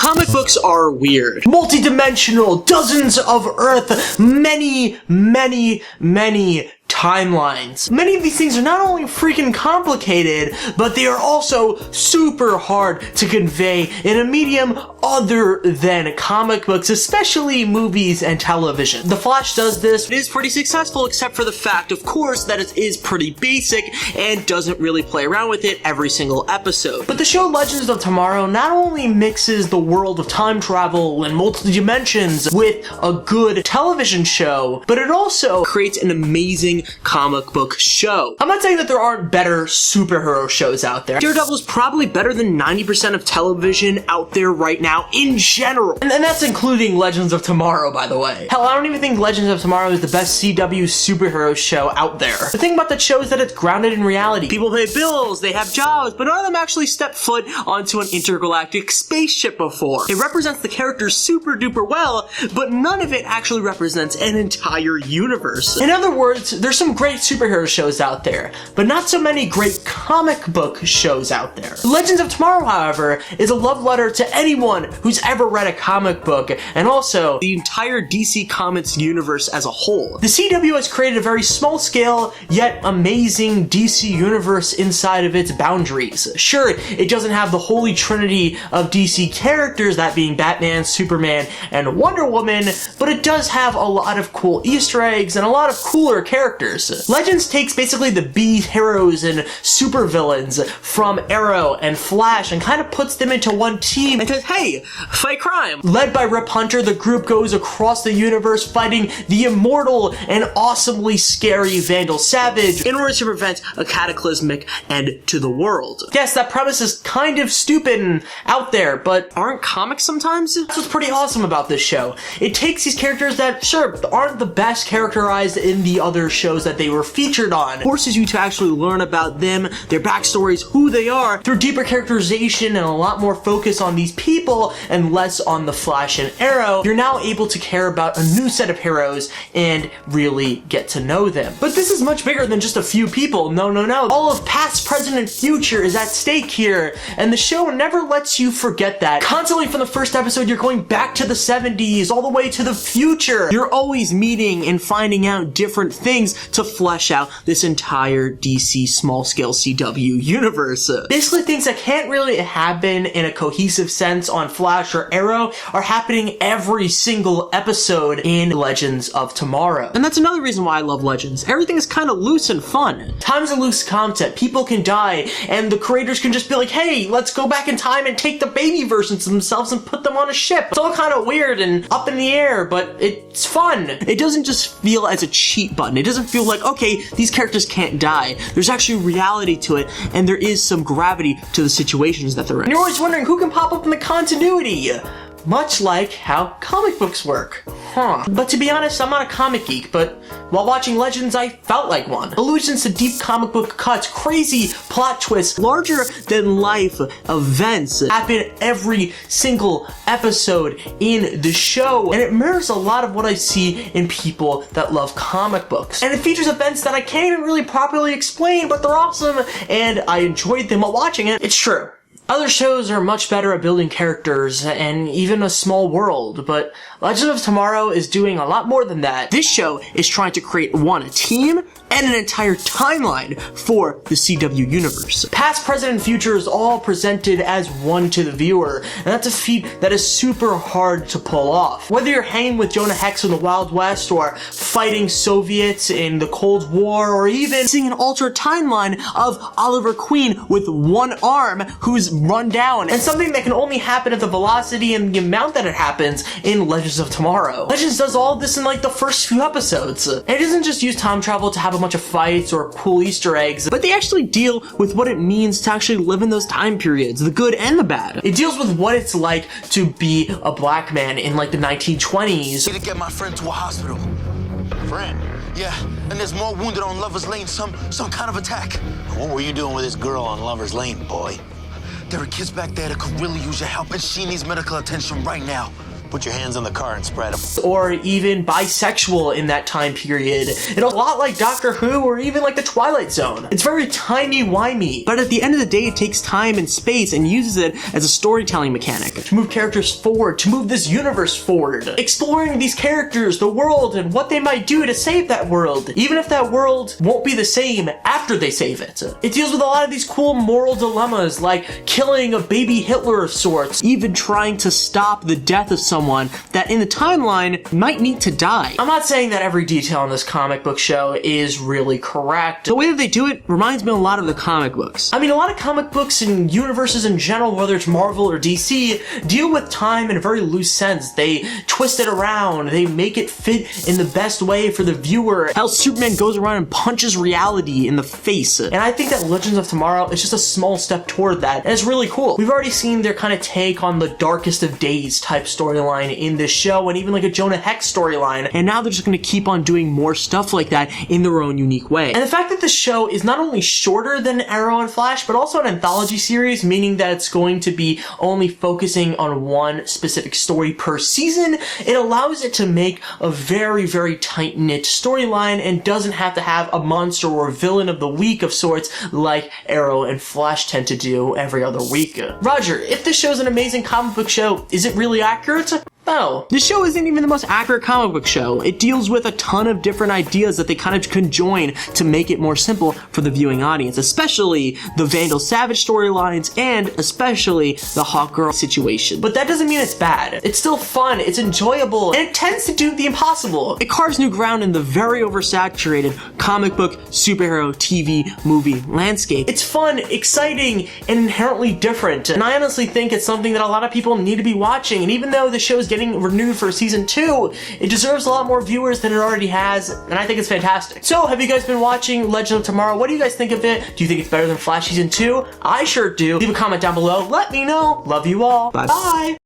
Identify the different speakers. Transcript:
Speaker 1: Comic books are weird, multidimensional, dozens of Earth, many timelines. Many of these things are not only freaking complicated, but they are also super hard to convey in a medium other than comic books, especially movies and television. The Flash does this. It is pretty successful, except for the fact, of course, that it is pretty basic and doesn't really play around with it every single episode. But the show Legends of Tomorrow not only mixes the world of time travel and multiple dimensions with a good television show, but it also creates an amazing comic book show. I'm not saying that there aren't better superhero shows out there. Daredevil is probably better than 90% of television out there right now in general. And that's including Legends of Tomorrow, by the way. Hell, I don't even think Legends of Tomorrow is the best CW superhero show out there. The thing about that show is that it's grounded in reality. People pay bills, they have jobs, but none of them actually step foot onto an intergalactic spaceship before. It represents the characters super duper well, but none of it actually represents an entire universe. In other words, there's some great superhero shows out there, but not so many great comic book shows out there. Legends of Tomorrow, however, is a love letter to anyone who's ever read a comic book, and also the entire DC Comics universe as a whole. The CW has created a very small scale, yet amazing DC universe inside of its boundaries. Sure, it doesn't have the holy trinity of DC characters, that being Batman, Superman, and Wonder Woman, but it does have a lot of cool Easter eggs and a lot of cooler characters. Legends takes basically the B heroes and supervillains from Arrow and Flash and kind of puts them into one team and says, hey, fight crime. Led by Rip Hunter, the group goes across the universe fighting the immortal and awesomely scary Vandal Savage in order to prevent a cataclysmic end to the world. Yes, that premise is kind of stupid and out there, but aren't comics sometimes? That's what's pretty awesome about this show. It takes these characters that, sure, aren't the best characterized in the other shows that they were featured on, forces you to actually learn about them, their backstories, who they are, through deeper characterization and a lot more focus on these people and less on the Flash and Arrow. You're now able to care about a new set of heroes and really get to know them. But this is much bigger than just a few people. No. All of past, present, and future is at stake here, and the show never lets you forget that. Constantly from the first episode, you're going back to the 70s, all the way to the future. You're always meeting and finding out different things to flesh out this entire DC small-scale CW universe. Basically, things that can't really happen in a cohesive sense on Flash or Arrow are happening every single episode in Legends of Tomorrow. And that's another reason why I love Legends. Everything is kind of loose and fun. Time's a loose concept. People can die, and the creators can just be like, hey, let's go back in time and take the baby versions of themselves and put them on a ship. It's all kind of weird and up in the air, but it's fun. It doesn't just feel as a cheat button. It doesn't feel like, okay, these characters can't die. There's actually reality to it, and there is some gravity to the situations that they're in. And you're always wondering who can pop up in the continuity. Much like how comic books work. But to be honest, I'm not a comic geek, but while watching Legends, I felt like one. Allusions to deep comic book cuts, crazy plot twists, larger than life events happen every single episode in the show, and it mirrors a lot of what I see in people that love comic books. And it features events that I can't even really properly explain, but they're awesome, and I enjoyed them while watching it. It's true. Other shows are much better at building characters and even a small world, but Legends of Tomorrow is doing a lot more than that. This show is trying to create a team and an entire timeline for the CW universe. Past, present, and future is all presented as one to the viewer, and that's a feat that is super hard to pull off. Whether you're hanging with Jonah Hex in the Wild West, or fighting Soviets in the Cold War, or even seeing an alternate timeline of Oliver Queen with one arm who's run down, and something that can only happen at the velocity and the amount that it happens in Legends of Tomorrow. Legends does all of this in like the first few episodes. And it doesn't just use time travel to have a bunch of fights or cool Easter eggs, but they actually deal with what it means to actually live in those time periods, the good and the bad. It deals with what it's like to be a black man in like the 1920s.
Speaker 2: Need to get my friend to a hospital. Friend? Yeah, and there's more wounded on Lover's Lane, some kind of attack. What were you doing with this girl on Lover's Lane, boy? There are kids back there that could really use your help, and she needs medical attention right now. Put your hands on the car and spread them.
Speaker 1: Or even bisexual in that time period. And a lot like Doctor Who or even like the Twilight Zone. It's very timey-wimey, but at the end of the day it takes time and space and uses it as a storytelling mechanic to move characters forward, to move this universe forward. Exploring these characters, the world, and what they might do to save that world, even if that world won't be the same after they save it. It deals with a lot of these cool moral dilemmas like killing a baby Hitler of sorts, even trying to stop the death of someone that in the timeline might need to die. I'm not saying that every detail in this comic book show is really correct. The way that they do it reminds me a lot of the comic books. I mean, a lot of comic books and universes in general, whether it's Marvel or DC, deal with time in a very loose sense. They twist it around, they make it fit in the best way for the viewer. How Superman goes around and punches reality in the face. And I think that Legends of Tomorrow is just a small step toward that, and it's really cool. We've already seen their kind of take on the darkest of days type storyline in this show, and even like a Jonah Hex storyline, and now they're just going to keep on doing more stuff like that in their own unique way. And the fact that the show is not only shorter than Arrow and Flash, but also an anthology series, meaning that it's going to be only focusing on one specific story per season, it allows it to make a very, very tight-knit storyline and doesn't have to have a monster or a villain of the week of sorts like Arrow and Flash tend to do every other week. Roger, if this show's an amazing comic book show, is it really accurate? No. This show isn't even the most accurate comic book show. It deals with a ton of different ideas that they kind of conjoin to make it more simple for the viewing audience, especially the Vandal Savage storylines and especially the Hawkgirl situation. But that doesn't mean it's bad. It's still fun, it's enjoyable, and it tends to do the impossible. It carves new ground in the very oversaturated comic book, superhero, TV, movie landscape. It's fun, exciting, and inherently different. And I honestly think it's something that a lot of people need to be watching, and even though the show is getting renewed for season 2, it deserves a lot more viewers than it already has, and I think it's fantastic. So, have you guys been watching Legend of Tomorrow? What do you guys think of it? Do you think it's better than Flash season 2? I sure do. Leave a comment down below. Let me know. Love you all. Bye. Bye.